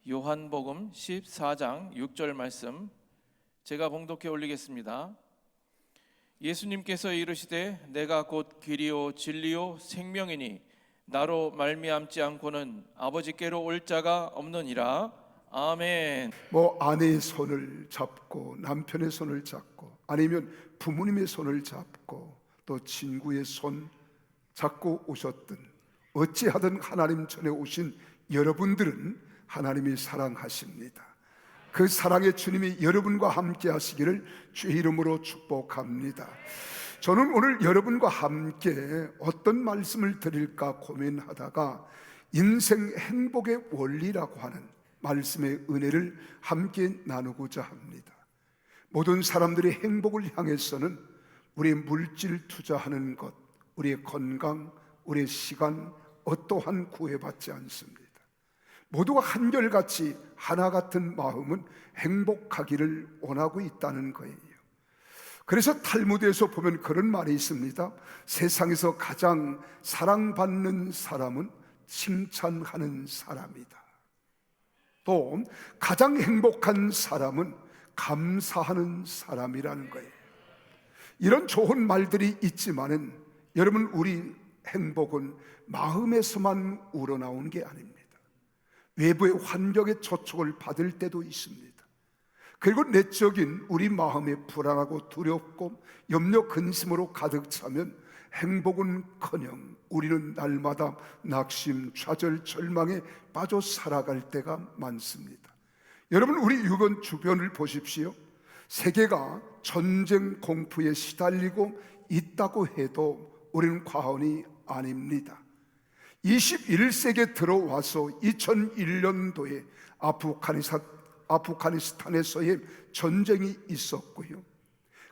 요한복음 14장 6절 말씀 제가 봉독해 올리겠습니다. 예수님께서 이르시되 내가 곧 길이요 진리요 생명이니 나로 말미암지 않고는 아버지께로 올 자가 없느니라. 아멘. 아내의 손을 잡고 남편의 손을 잡고 아니면 부모님의 손을 잡고 또 친구의 손 잡고 오셨든 어찌하든 하나님 전에 오신 여러분들은 하나님이 사랑하십니다. 그 사랑의 주님이 여러분과 함께 하시기를 주의 이름으로 축복합니다. 저는 오늘 여러분과 함께 어떤 말씀을 드릴까 고민하다가 인생 행복의 원리라고 하는 말씀의 은혜를 함께 나누고자 합니다. 모든 사람들이 행복을 향해서는 우리의 물질 투자하는 것, 우리의 건강, 우리의 시간 어떠한 구애받지 않습니다. 모두가 한결같이 하나 같은 마음은 행복하기를 원하고 있다는 거예요. 그래서 탈무드에서 보면 그런 말이 있습니다. 세상에서 가장 사랑받는 사람은 칭찬하는 사람이다. 또 가장 행복한 사람은 감사하는 사람이라는 거예요. 이런 좋은 말들이 있지만은 여러분, 우리 행복은 마음에서만 우러나오는 게 아닙니다. 외부의 환경의 초촉을 받을 때도 있습니다. 그리고 내적인 우리 마음에 불안하고 두렵고 염려 근심으로 가득 차면 행복은커녕 우리는 날마다 낙심, 좌절, 절망에 빠져 살아갈 때가 많습니다. 여러분, 우리 주변을 보십시오. 세계가 전쟁 공포에 시달리고 있다고 해도 우리는 과언이 아닙니다. 21세기에 들어와서 2001년도에 아프가니스탄에서의 전쟁이 있었고요.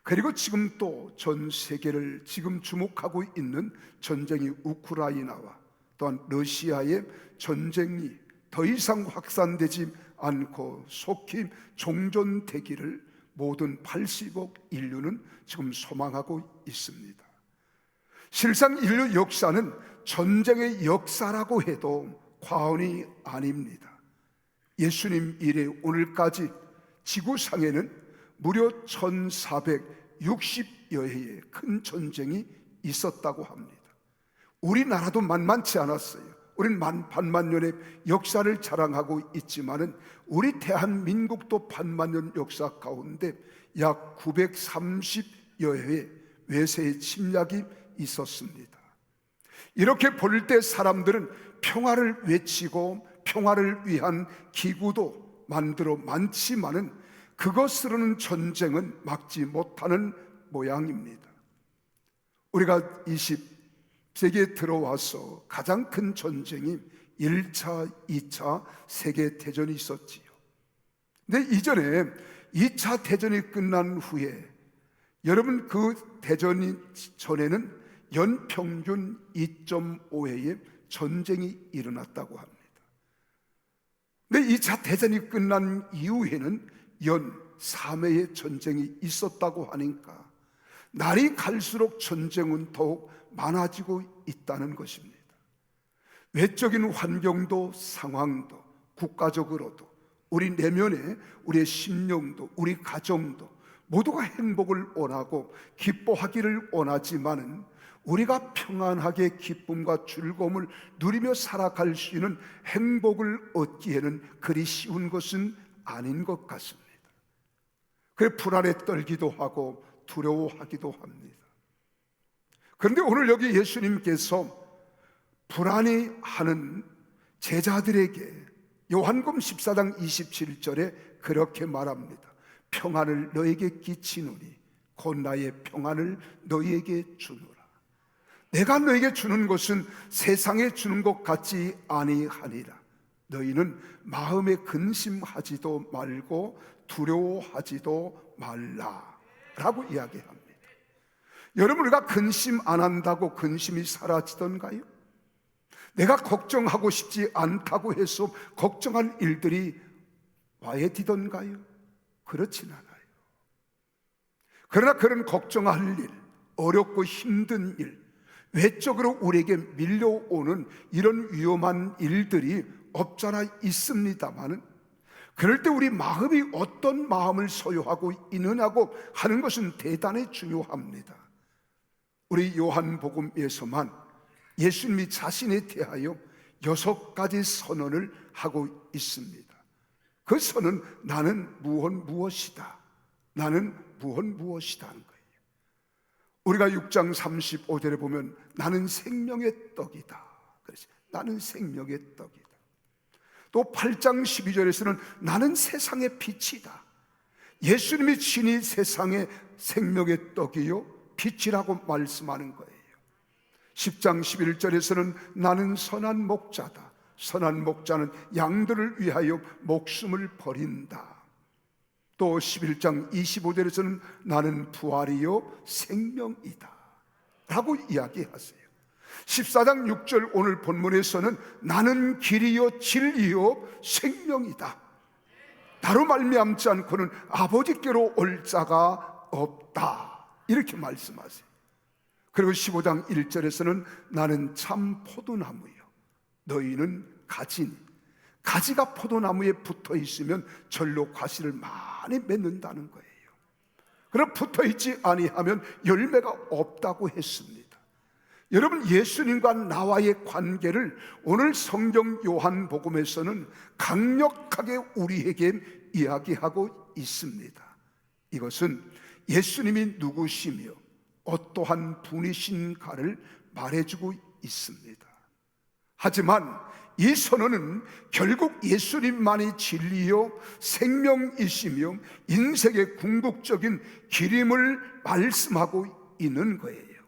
그리고 지금 또 전 세계를 지금 주목하고 있는 전쟁이 우크라이나와 또한 러시아의 전쟁이 더 이상 확산되지 않고 속히 종전되기를 모든 80억 인류는 지금 소망하고 있습니다. 실상 인류 역사는 전쟁의 역사라고 해도 과언이 아닙니다. 예수님 이래 오늘까지 지구상에는 무려 1460여 회의 큰 전쟁이 있었다고 합니다. 우리나라도 만만치 않았어요. 우리는 반만년의 역사를 자랑하고 있지만은 우리 대한민국도 반만년 역사 가운데 약 930여 회의 외세의 침략이 있었습니다. 이렇게 볼 때 사람들은 평화를 외치고 평화를 위한 기구도 만들어 많지만은 그것으로는 전쟁은 막지 못하는 모양입니다. 우리가 20세기에 들어와서 가장 큰 전쟁이 1차, 2차 세계대전이 있었지요. 근데 이전에 2차 대전이 끝난 후에 여러분, 그 대전이 전에는 연평균 2.5회의 전쟁이 일어났다고 합니다. 근데 2차 대전이 끝난 이후에는 연 3회의 전쟁이 있었다고 하니까 날이 갈수록 전쟁은 더욱 많아지고 있다는 것입니다. 외적인 환경도 상황도 국가적으로도 우리 내면에 우리의 심령도 우리 가정도 모두가 행복을 원하고 기뻐하기를 원하지만은 우리가 평안하게 기쁨과 즐거움을 누리며 살아갈 수 있는 행복을 얻기에는 그리 쉬운 것은 아닌 것 같습니다. 그래 불안에 떨기도 하고 두려워하기도 합니다. 그런데 오늘 여기 예수님께서 불안해하는 제자들에게 요한복음 14장 27절에 그렇게 말합니다. 평안을 너에게 끼치노니 곧 나의 평안을 너희에게 주노라. 내가 너에게 주는 것은 세상에 주는 것 같지 아니하니라. 너희는 마음에 근심하지도 말고 두려워하지도 말라 라고 이야기합니다. 여러분, 우리가 근심 안 한다고 근심이 사라지던가요? 내가 걱정하고 싶지 않다고 해서 걱정할 일들이 와해지던가요? 그렇진 않아요. 그러나 그런 걱정할 일, 어렵고 힘든 일, 외적으로 우리에게 밀려오는 이런 위험한 일들이 없잖아 있습니다만은 그럴 때 우리 마음이 어떤 마음을 소유하고 있느냐고 하는 것은 대단히 중요합니다. 우리 요한복음에서만 예수님이 자신에 대하여 6가지 선언을 하고 있습니다. 그 선은 나는 무엇이다, 나는 무엇이다 하는 거예요. 우리가 6장 35절에 보면 나는 생명의 떡이다. 그래서 나는 생명의 떡이다. 또 8장 12절에서는 나는 세상의 빛이다. 예수님이 친히 세상의 생명의 떡이요 빛이라고 말씀하는 거예요. 10장 11절에서는 나는 선한 목자다. 선한 목자는 양들을 위하여 목숨을 버린다. 또 11장 25절에서는 나는 부활이요 생명이다 라고 이야기하세요. 14장 6절 오늘 본문에서는 나는 길이요 진리요 생명이다. 나로 말미암지 않고는 아버지께로 올 자가 없다 이렇게 말씀하세요. 그리고 15장 1절에서는 나는 참 포도나무요 너희는 가지니, 가지가 포도나무에 붙어 있으면 절로 과실을 많이 맺는다는 거예요. 그럼 붙어 있지 아니하면 열매가 없다고 했습니다. 여러분, 예수님과 나와의 관계를 오늘 성경 요한복음에서는 강력하게 우리에게 이야기하고 있습니다. 이것은 예수님이 누구시며 어떠한 분이신가를 말해주고 있습니다. 하지만 이 선언은 결국 예수님만이 진리요 생명이시며 인생의 궁극적인 길임을 말씀하고 있는 거예요.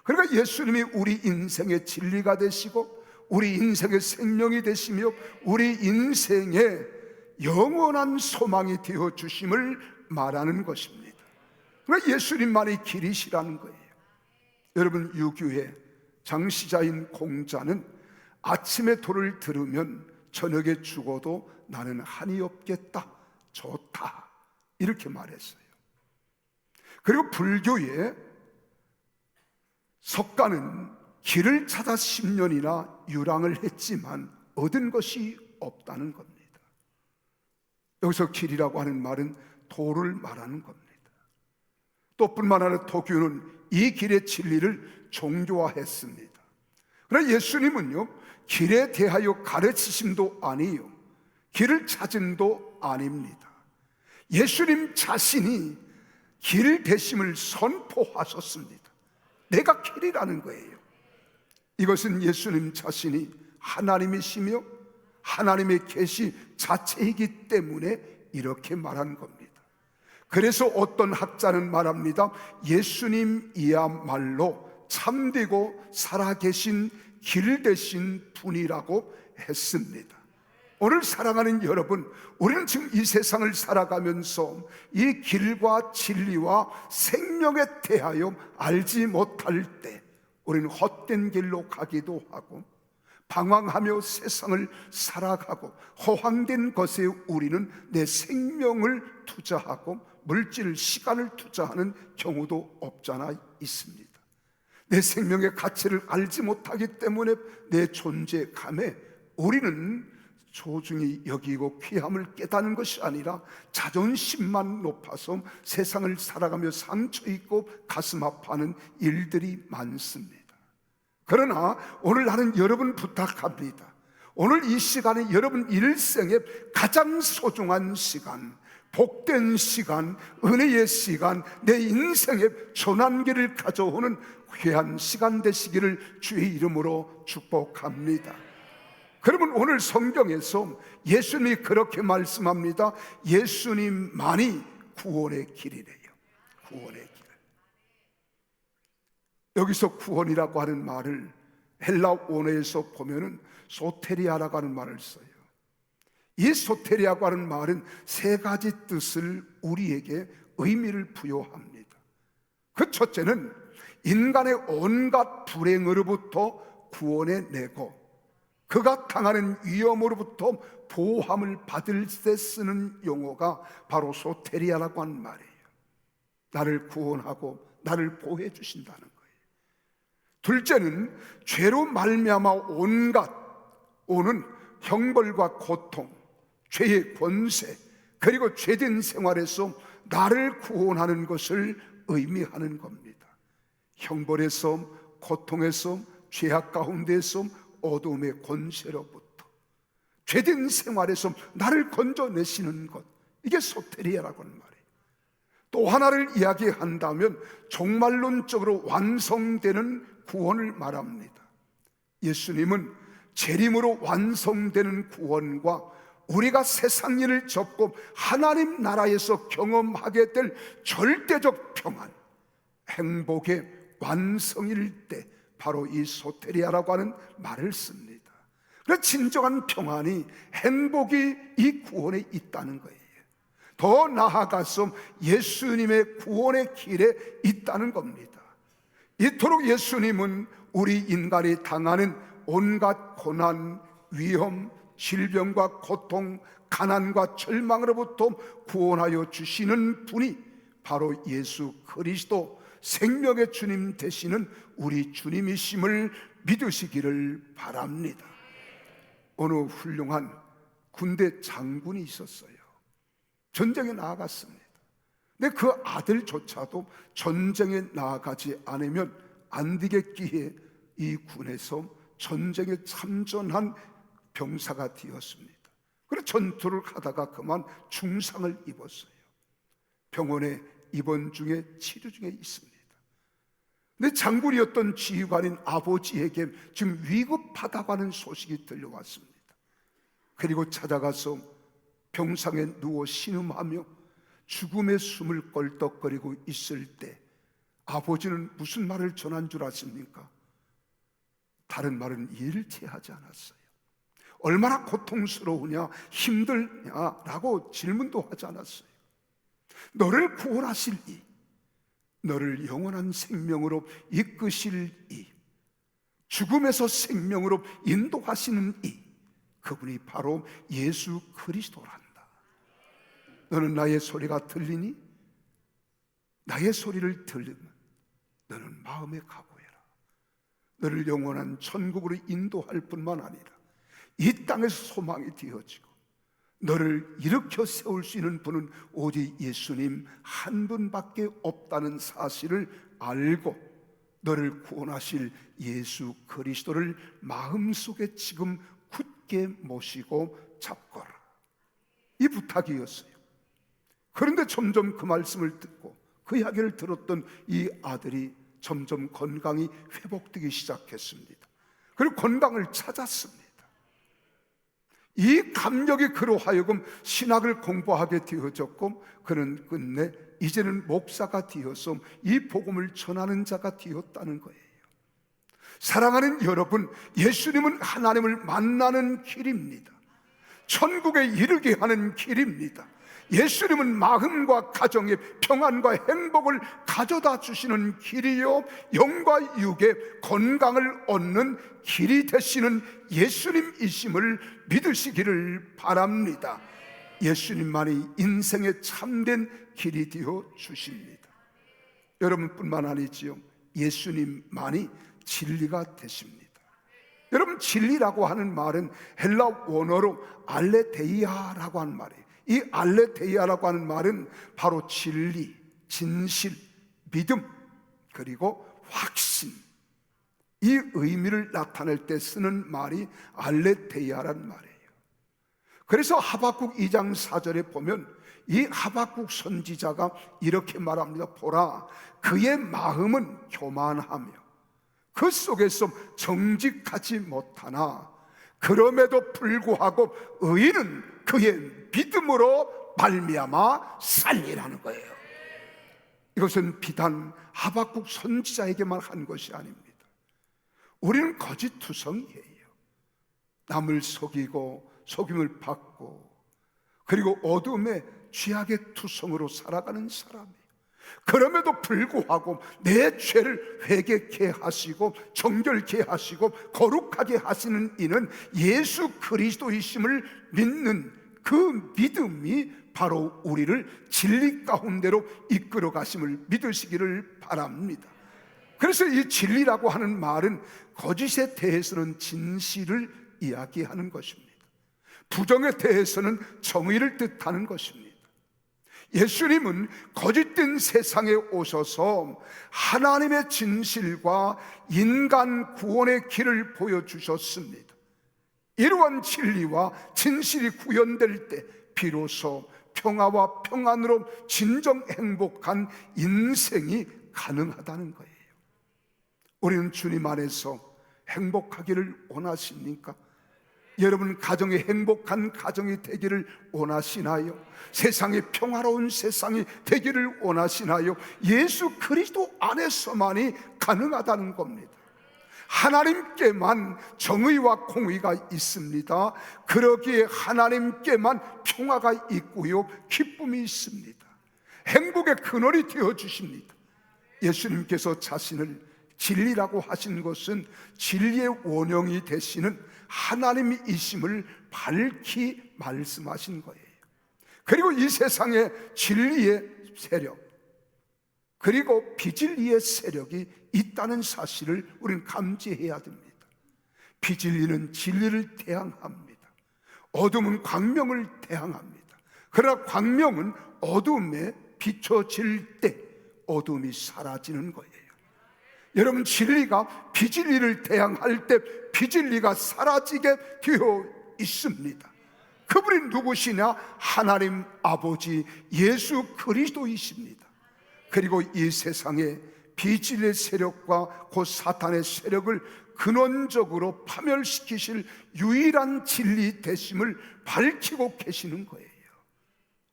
그러니까 예수님이 우리 인생의 진리가 되시고 우리 인생의 생명이 되시며 우리 인생의 영원한 소망이 되어 주심을 말하는 것입니다. 그러니까 예수님만이 길이시라는 거예요. 여러분, 유교의 장시자인 공자는 아침에 도를 들으면 저녁에 죽어도 나는 한이 없겠다, 좋다 이렇게 말했어요. 그리고 불교의 석가는 길을 찾아 10년이나 유랑을 했지만 얻은 것이 없다는 겁니다. 여기서 길이라고 하는 말은 도를 말하는 겁니다. 또 뿐만 아니라 도교는 이 길의 진리를 종교화했습니다. 그러나 예수님은요, 길에 대하여 가르치심도 아니요 길을 찾음도 아닙니다. 예수님 자신이 길 되심을 선포하셨습니다. 내가 길이라는 거예요. 이것은 예수님 자신이 하나님이시며 하나님의 계시 자체이기 때문에 이렇게 말한 겁니다. 그래서 어떤 학자는 말합니다. 예수님이야말로 참되고 살아계신 길 되신 분이라고 했습니다. 오늘 사랑하는 여러분, 우리는 지금 이 세상을 살아가면서 이 길과 진리와 생명에 대하여 알지 못할 때 우리는 헛된 길로 가기도 하고 방황하며 세상을 살아가고 허황된 것에 우리는 내 생명을 투자하고 물질, 시간을 투자하는 경우도 없잖아 있습니다. 내 생명의 가치를 알지 못하기 때문에 내 존재감에 우리는 소중히 여기고 귀함을 깨닫는 것이 아니라 자존심만 높아서 세상을 살아가며 상처 있고 가슴 아파하는 일들이 많습니다. 그러나 오늘 나는 여러분 부탁합니다. 오늘 이 시간이 여러분 일생의 가장 소중한 시간, 복된 시간, 은혜의 시간, 내 인생의 전환기를 가져오는 귀한 시간 되시기를 주의 이름으로 축복합니다. 그러면 오늘 성경에서 예수님이 그렇게 말씀합니다. 예수님만이 구원의 길이래요. 구원의 길. 여기서 구원이라고 하는 말을 헬라 원어에서 보면은 소테리아라고 하는 말을 써요. 이 소테리아라고 하는 말은 세 가지 뜻을 우리에게 의미를 부여합니다. 그 첫째는 인간의 온갖 불행으로부터 구원해내고 그가 당하는 위험으로부터 보호함을 받을 때 쓰는 용어가 바로 소테리아라고 하는 말이에요. 나를 구원하고 나를 보호해 주신다는 거예요. 둘째는 죄로 말미암아 온갖 오는 형벌과 고통, 죄의 권세, 그리고 죄된 생활에서 나를 구원하는 것을 의미하는 겁니다. 형벌에서, 고통에서, 죄악 가운데에서, 어둠의 권세로부터, 죄된 생활에서 나를 건져내시는 것, 이게 소테리아라고 하는 말이에요. 또 하나를 이야기한다면 종말론적으로 완성되는 구원을 말합니다. 예수님은 재림으로 완성되는 구원과 우리가 세상 일을 접고 하나님 나라에서 경험하게 될 절대적 평안, 행복의 완성일 때 바로 이 소테리아라고 하는 말을 씁니다. 그래서 진정한 평안이, 행복이 이 구원에 있다는 거예요. 더 나아가서 예수님의 구원의 길에 있다는 겁니다. 이토록 예수님은 우리 인간이 당하는 온갖 고난, 위험, 질병과 고통, 가난과 절망으로부터 구원하여 주시는 분이 바로 예수 그리스도, 생명의 주님 되시는 우리 주님이심을 믿으시기를 바랍니다. 어느 훌륭한 군대 장군이 있었어요. 전쟁에 나아갔습니다. 근데 그 아들조차도 전쟁에 나아가지 않으면 안 되겠기에 이 군에서 전쟁에 참전한 병사가 되었습니다. 그래서 전투를 하다가 그만 중상을 입었어요. 병원에 입원 중에, 치료 중에 있습니다. 근데 장군이었던 지휘관인 아버지에게 지금 위급하다고 하는 소식이 들려왔습니다. 그리고 찾아가서 병상에 누워 신음하며 죽음의 숨을 껄떡거리고 있을 때 아버지는 무슨 말을 전한 줄 아십니까? 다른 말은 일치하지 않았어요. 얼마나 고통스러우냐, 힘들냐라고 질문도 하지 않았어요. 너를 구원하실 이, 너를 영원한 생명으로 이끄실 이, 죽음에서 생명으로 인도하시는 이, 그분이 바로 예수 그리스도란다. 너는 나의 소리가 들리니? 나의 소리를 들으면 너는 마음에 각오해라. 너를 영원한 천국으로 인도할 뿐만 아니라 이 땅에서 소망이 되어지고 너를 일으켜 세울 수 있는 분은 오직 예수님 한 분밖에 없다는 사실을 알고 너를 구원하실 예수 그리스도를 마음속에 지금 굳게 모시고 잡거라. 이 부탁이었어요. 그런데 점점 그 말씀을 듣고 그 이야기를 들었던 이 아들이 점점 건강이 회복되기 시작했습니다. 그리고 건강을 찾았습니다. 이 감격이 그로 하여금 신학을 공부하게 되어졌고, 그는 끝내 이제는 목사가 되어서 이 복음을 전하는 자가 되었다는 거예요. 사랑하는 여러분, 예수님은 하나님을 만나는 길입니다. 천국에 이르게 하는 길입니다. 예수님은 마음과 가정의 평안과 행복을 가져다 주시는 길이요, 영과 육의 건강을 얻는 길이 되시는 예수님이심을 믿으시기를 바랍니다. 예수님만이 인생의 참된 길이 되어 주십니다. 여러분뿐만 아니지요, 예수님만이 진리가 되십니다. 여러분, 진리라고 하는 말은 헬라 원어로 알레데이아라고 하는 말이에요. 이 알레데이아라고 하는 말은 바로 진리, 진실, 믿음, 그리고 확신, 이 의미를 나타낼 때 쓰는 말이 알레데이아란 말이에요. 그래서 하박국 2장 4절에 보면 이 하박국 선지자가 이렇게 말합니다. 보라, 그의 마음은 교만하며 그 속에서 정직하지 못하나 그럼에도 불구하고 의인은 그의 믿음으로 말미암아 살리라는 거예요. 이것은 비단 하박국 선지자에게만 한 것이 아닙니다. 우리는 거짓투성이에요. 남을 속이고 속임을 받고 그리고 어둠의 죄악의 투성으로 살아가는 사람이에요. 그럼에도 불구하고 내 죄를 회개케 하시고 정결케 하시고 거룩하게 하시는 이는 예수 그리스도이심을 믿는 그 믿음이 바로 우리를 진리 가운데로 이끌어 가심을 믿으시기를 바랍니다. 그래서 이 진리라고 하는 말은 거짓에 대해서는 진실을 이야기하는 것입니다. 부정에 대해서는 정의를 뜻하는 것입니다. 예수님은 거짓된 세상에 오셔서 하나님의 진실과 인간 구원의 길을 보여주셨습니다. 이러한 진리와 진실이 구현될 때 비로소 평화와 평안으로 진정 행복한 인생이 가능하다는 거예요. 우리는 주님 안에서 행복하기를 원하십니까? 여러분 가정이 행복한 가정이 되기를 원하시나요? 세상이 평화로운 세상이 되기를 원하시나요? 예수 그리스도 안에서만이 가능하다는 겁니다. 하나님께만 정의와 공의가 있습니다. 그러기에 하나님께만 평화가 있고요, 기쁨이 있습니다. 행복의 근원이 되어주십니다. 예수님께서 자신을 진리라고 하신 것은 진리의 원형이 되시는 하나님이심을 밝히 말씀하신 거예요. 그리고 이 세상에 진리의 세력 그리고 비진리의 세력이 있다는 사실을 우리는 감지해야 됩니다. 비진리는 진리를 대항합니다. 어둠은 광명을 대항합니다. 그러나 광명은 어둠에 비춰질 때 어둠이 사라지는 거예요. 여러분, 진리가 비진리를 대항할 때 비진리가 사라지게 되어 있습니다. 그분이 누구시냐? 하나님 아버지 예수 그리스도이십니다. 그리고 이 세상에 비진리의 세력과 곧 사탄의 세력을 근원적으로 파멸시키실 유일한 진리 되심을 밝히고 계시는 거예요.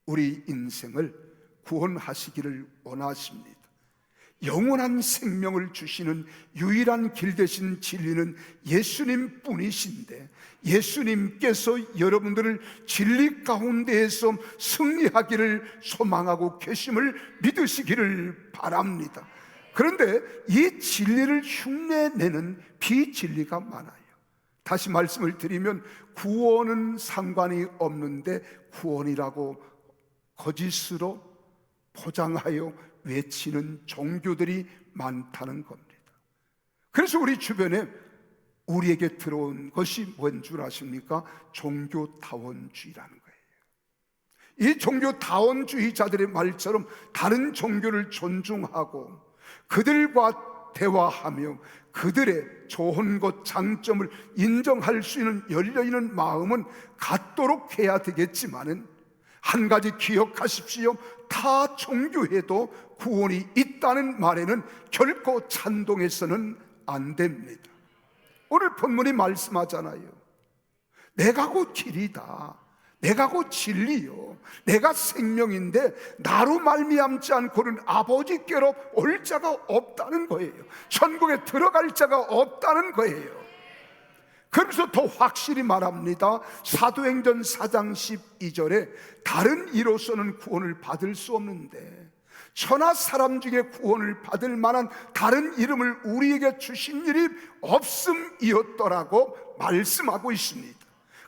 우리 인생을 구원하시기를 원하십니다. 영원한 생명을 주시는 유일한 길 되신 진리는 예수님 뿐이신데, 예수님께서 여러분들을 진리 가운데에서 승리하기를 소망하고 계심을 믿으시기를 바랍니다. 그런데 이 진리를 흉내내는 비진리가 많아요. 다시 말씀을 드리면 구원은 상관이 없는데 구원이라고 거짓으로 포장하여 외치는 종교들이 많다는 겁니다. 그래서 우리 주변에 우리에게 들어온 것이 뭔 줄 아십니까? 종교다원주의라는 거예요. 이 종교다원주의자들의 말처럼 다른 종교를 존중하고 그들과 대화하며 그들의 좋은 것, 장점을 인정할 수 있는 열려있는 마음은 갖도록 해야 되겠지만은 한 가지 기억하십시오. 타 종교에도 구원이 있다는 말에는 결코 찬동해서는 안 됩니다. 오늘 본문이 말씀하잖아요. 내가 곧 길이다, 내가 곧 진리요, 내가 생명인데 나로 말미암지 않고는 아버지께로 올 자가 없다는 거예요. 천국에 들어갈 자가 없다는 거예요. 그러면서 더 확실히 말합니다. 사도행전 4장 12절에 다른 이로서는 구원을 받을 수 없는데 천하 사람 중에 구원을 받을 만한 다른 이름을 우리에게 주신 일이 없음이었더라고 말씀하고 있습니다.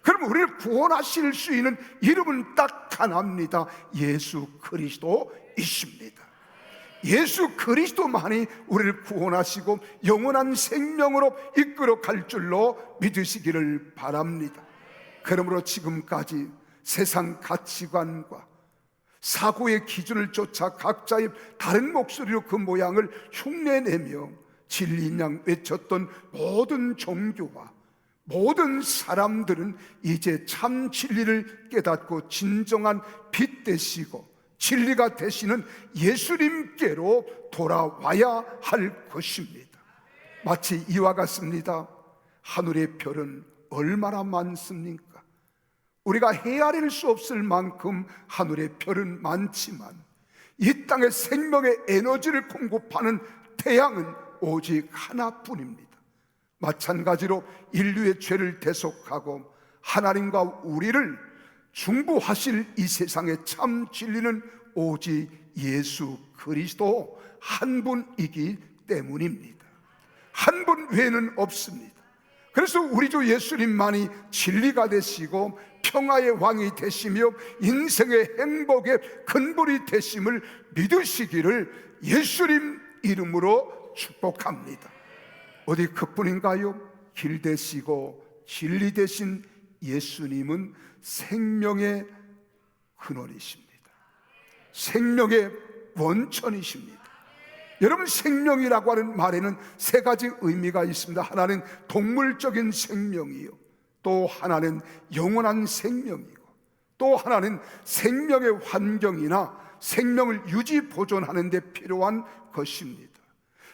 그럼 우리를 구원하실 수 있는 이름은 딱 하나입니다. 예수 그리스도이십니다. 예수 그리스도만이 우리를 구원하시고 영원한 생명으로 이끌어 갈 줄로 믿으시기를 바랍니다. 그러므로 지금까지 세상 가치관과 사고의 기준을 쫓아 각자의 다른 목소리로 그 모양을 흉내내며 진리인 양 외쳤던 모든 종교와 모든 사람들은 이제 참 진리를 깨닫고 진정한 빛 되시고 진리가 되시는 예수님께로 돌아와야 할 것입니다. 마치 이와 같습니다. 하늘의 별은 얼마나 많습니까? 우리가 헤아릴 수 없을 만큼 하늘의 별은 많지만 이 땅의 생명의 에너지를 공급하는 태양은 오직 하나뿐입니다. 마찬가지로 인류의 죄를 대속하고 하나님과 우리를 중보하실 이 세상의 참 진리는 오직 예수 그리스도 한 분이기 때문입니다. 한 분 외에는 없습니다. 그래서 우리 주 예수님만이 진리가 되시고 평화의 왕이 되시며 인생의 행복의 근본이 되심을 믿으시기를 예수님 이름으로 축복합니다. 어디 그뿐인가요? 길 되시고 진리 되신 예수님은 생명의 근원이십니다. 생명의 원천이십니다. 여러분, 생명이라고 하는 말에는 세 가지 의미가 있습니다. 하나는 동물적인 생명이요, 또 하나는 영원한 생명이고, 또 하나는 생명의 환경이나 생명을 유지 보존하는 데 필요한 것입니다.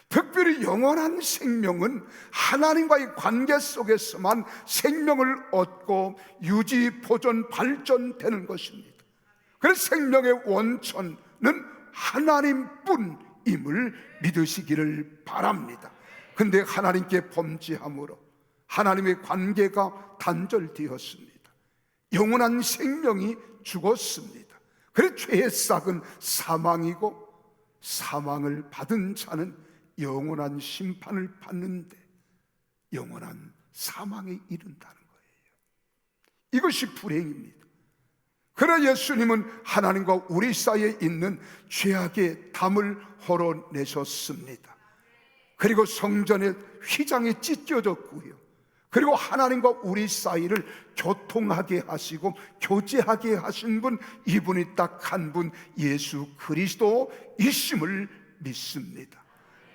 특별히 영원한 생명은 하나님과의 관계 속에서만 생명을 얻고 유지 보존 발전되는 것입니다. 그래서 생명의 원천은 하나님뿐임을 믿으시기를 바랍니다. 근데 하나님께 범죄함으로 하나님의 관계가 단절되었습니다. 영원한 생명이 죽었습니다. 그래서 죄의 싹은 사망이고, 사망을 받은 자는 영원한 심판을 받는데 영원한 사망에 이른다는 거예요. 이것이 불행입니다. 그러나 예수님은 하나님과 우리 사이에 있는 죄악의 담을 헐어내셨습니다. 그리고 성전의 휘장이 찢겨졌고요, 그리고 하나님과 우리 사이를 교통하게 하시고 교제하게 하신 분, 이분이 딱 한 분, 예수 그리스도이심을 믿습니다.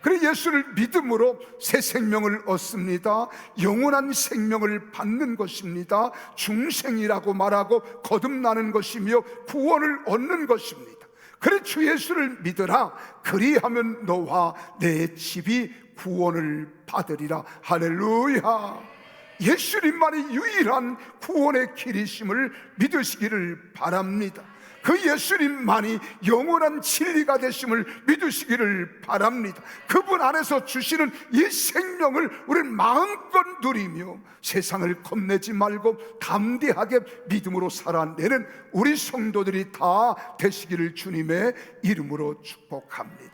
그래서 예수를 믿음으로 새 생명을 얻습니다. 영원한 생명을 받는 것입니다. 중생이라고 말하고 거듭나는 것이며 구원을 얻는 것입니다. 그래 주 예수를 믿으라, 그리하면 너와 내 집이 구원을 받으리라. 할렐루야. 예수님만이 유일한 구원의 길이심을 믿으시기를 바랍니다. 그 예수님만이 영원한 진리가 되심을 믿으시기를 바랍니다. 그분 안에서 주시는 이 생명을 우리는 마음껏 누리며 세상을 겁내지 말고 담대하게 믿음으로 살아내는 우리 성도들이 다 되시기를 주님의 이름으로 축복합니다.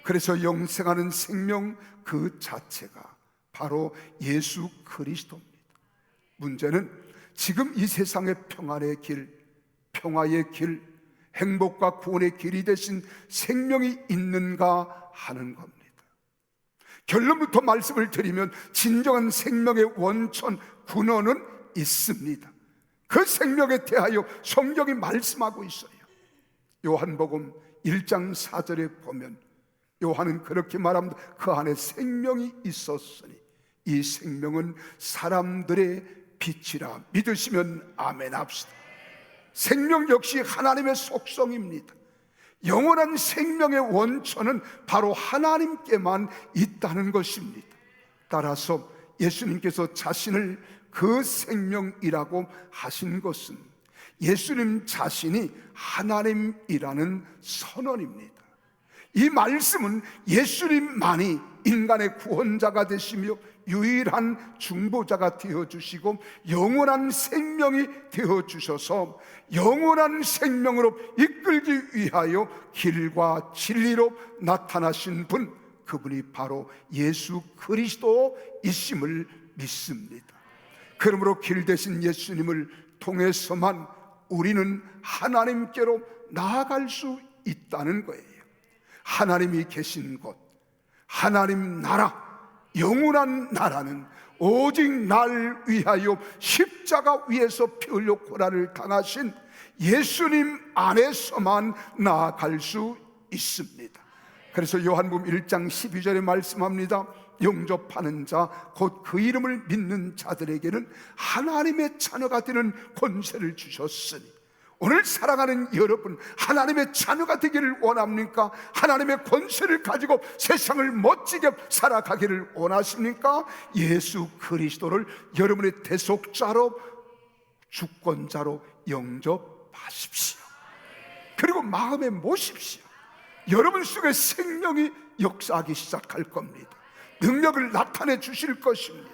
그래서 영생하는 생명 그 자체가 바로 예수 그리스도입니다. 문제는 지금 이 세상의 평안의 길, 평화의 길, 행복과 구원의 길이 되신 생명이 있는가 하는 겁니다. 결론부터 말씀을 드리면 진정한 생명의 원천, 근원은 있습니다. 그 생명에 대하여 성경이 말씀하고 있어요. 요한복음 1장 4절에 보면 요한은 그렇게 말합니다. 그 안에 생명이 있었으니 이 생명은 사람들의 빛이라. 믿으시면 아멘 합시다. 생명 역시 하나님의 속성입니다. 영원한 생명의 원천은 바로 하나님께만 있다는 것입니다. 따라서 예수님께서 자신을 그 생명이라고 하신 것은 예수님 자신이 하나님이라는 선언입니다. 이 말씀은 예수님만이 인간의 구원자가 되시며 유일한 중보자가 되어주시고 영원한 생명이 되어주셔서 영원한 생명으로 이끌기 위하여 길과 진리로 나타나신 분, 그분이 바로 예수 그리스도이심을 믿습니다. 그러므로 길 대신 예수님을 통해서만 우리는 하나님께로 나아갈 수 있다는 거예요. 하나님이 계신 곳, 하나님 나라, 영원한 나라는 오직 날 위하여 십자가 위에서 피 흘려 고난을 당하신 예수님 안에서만 나아갈 수 있습니다. 그래서 요한복음 1장 12절에 말씀합니다. 영접하는 자, 곧 그 이름을 믿는 자들에게는 하나님의 자녀가 되는 권세를 주셨으니, 오늘 사랑하는 여러분, 하나님의 자녀가 되기를 원합니까? 하나님의 권세를 가지고 세상을 멋지게 살아가기를 원하십니까? 예수 그리스도를 여러분의 대속자로, 주권자로 영접하십시오. 그리고 마음에 모십시오. 여러분 속에 생명이 역사하기 시작할 겁니다. 능력을 나타내 주실 것입니다.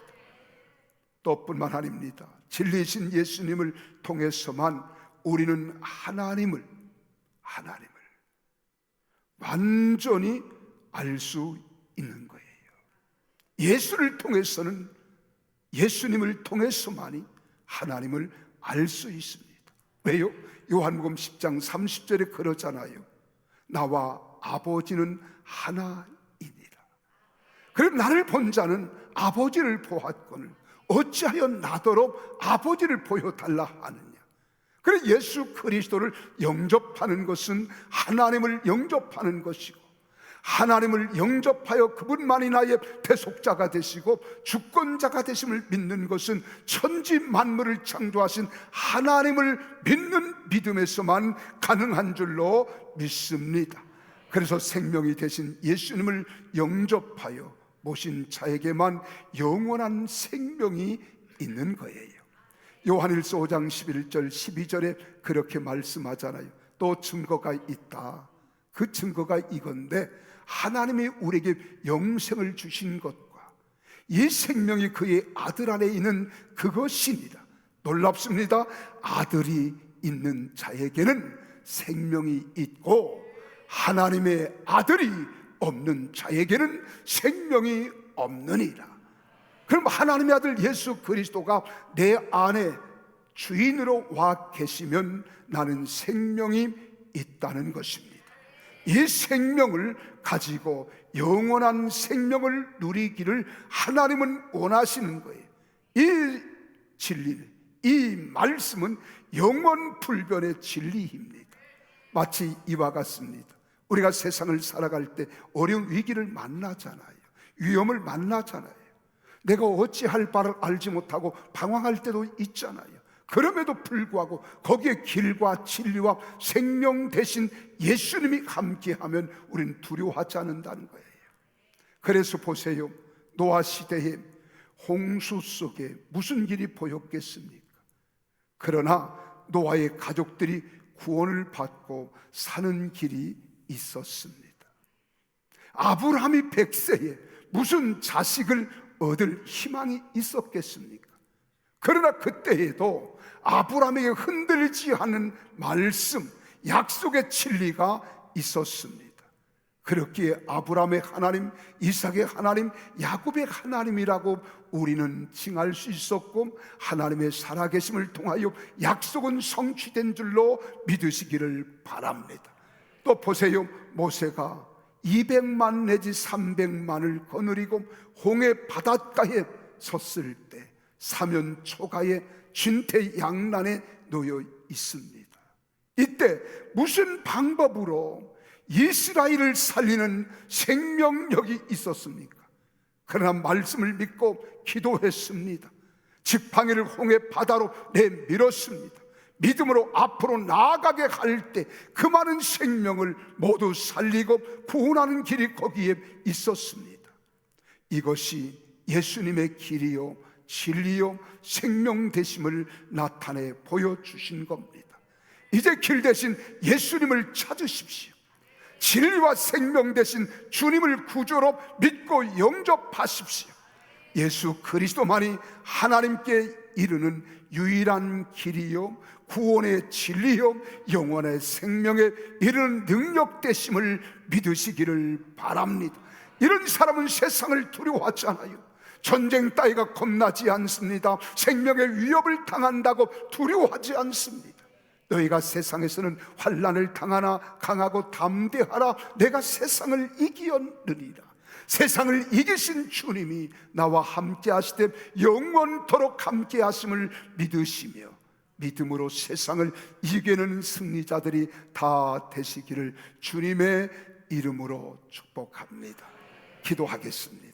또 뿐만 아닙니다. 진리이신 예수님을 통해서만 우리는 하나님을 완전히 알 수 있는 거예요. 예수를 통해서는, 예수님을 통해서만이 하나님을 알 수 있습니다. 왜요? 요한복음 10장 30절에 그러잖아요. 나와 아버지는 하나이니라. 그럼 나를 본 자는 아버지를 보았거늘 어찌하여 나더러 아버지를 보여달라 하느냐. 그래 예수 그리스도를 영접하는 것은 하나님을 영접하는 것이고, 하나님을 영접하여 그분만이 나의 대속자가 되시고 주권자가 되심을 믿는 것은 천지 만물을 창조하신 하나님을 믿는 믿음에서만 가능한 줄로 믿습니다. 그래서 생명이 되신 예수님을 영접하여 모신 자에게만 영원한 생명이 있는 거예요. 요한일서 5장 11절 12절에 그렇게 말씀하잖아요. 또 증거가 있다. 그 증거가 이건데 하나님이 우리에게 영생을 주신 것과 이 생명이 그의 아들 안에 있는 그것이니라. 놀랍습니다. 아들이 있는 자에게는 생명이 있고 하나님의 아들이 없는 자에게는 생명이 없느니라. 그럼 하나님의 아들 예수 그리스도가 내 안에 주인으로 와 계시면 나는 생명이 있다는 것입니다. 이 생명을 가지고 영원한 생명을 누리기를 하나님은 원하시는 거예요. 이 진리는, 이 말씀은 영원 불변의 진리입니다. 마치 이와 같습니다. 우리가 세상을 살아갈 때 어려운 위기를 만나잖아요. 위험을 만나잖아요. 내가 어찌할 바를 알지 못하고 방황할 때도 있잖아요. 그럼에도 불구하고 거기에 길과 진리와 생명 대신 예수님이 함께하면 우리는 두려워하지 않는다는 거예요. 그래서 보세요. 노아 시대에 홍수 속에 무슨 길이 보였겠습니까? 그러나 노아의 가족들이 구원을 받고 사는 길이 있었습니다. 아브라함이 100세에 무슨 자식을 얻을 희망이 있었겠습니까? 그러나 그때에도 아브라함에게 흔들리지 않는 말씀, 약속의 진리가 있었습니다. 그렇기에 아브라함의 하나님, 이삭의 하나님, 야곱의 하나님이라고 우리는 칭할 수 있었고, 하나님의 살아계심을 통하여 약속은 성취된 줄로 믿으시기를 바랍니다. 또 보세요. 모세가 200만 내지 300만을 거느리고 홍해 바닷가에 섰을 때 사면 초가에 진퇴양난에 놓여 있습니다. 이때 무슨 방법으로 이스라엘을 살리는 생명력이 있었습니까? 그러나 말씀을 믿고 기도했습니다. 지팡이를 홍해 바다로 내밀었습니다. 믿음으로 앞으로 나아가게 할 때 그 많은 생명을 모두 살리고 구원하는 길이 거기에 있었습니다. 이것이 예수님의 길이요 진리요 생명 되심을 나타내 보여주신 겁니다. 이제 길 대신 예수님을 찾으십시오. 진리와 생명 되신 주님을 구주로 믿고 영접하십시오. 예수 그리스도만이 하나님께 이르는 유일한 길이요 구원의 진리요 영원의 생명에 이르는 능력 되심을 믿으시기를 바랍니다. 이런 사람은 세상을 두려워하지 않아요. 전쟁 따위가 겁나지 않습니다. 생명의 위협을 당한다고 두려워하지 않습니다. 너희가 세상에서는 환난을 당하나 강하고 담대하라. 내가 세상을 이기었느니라. 세상을 이기신 주님이 나와 함께 하시되 영원토록 함께 하심을 믿으시며 믿음으로 세상을 이기는 승리자들이 다 되시기를 주님의 이름으로 축복합니다. 기도하겠습니다.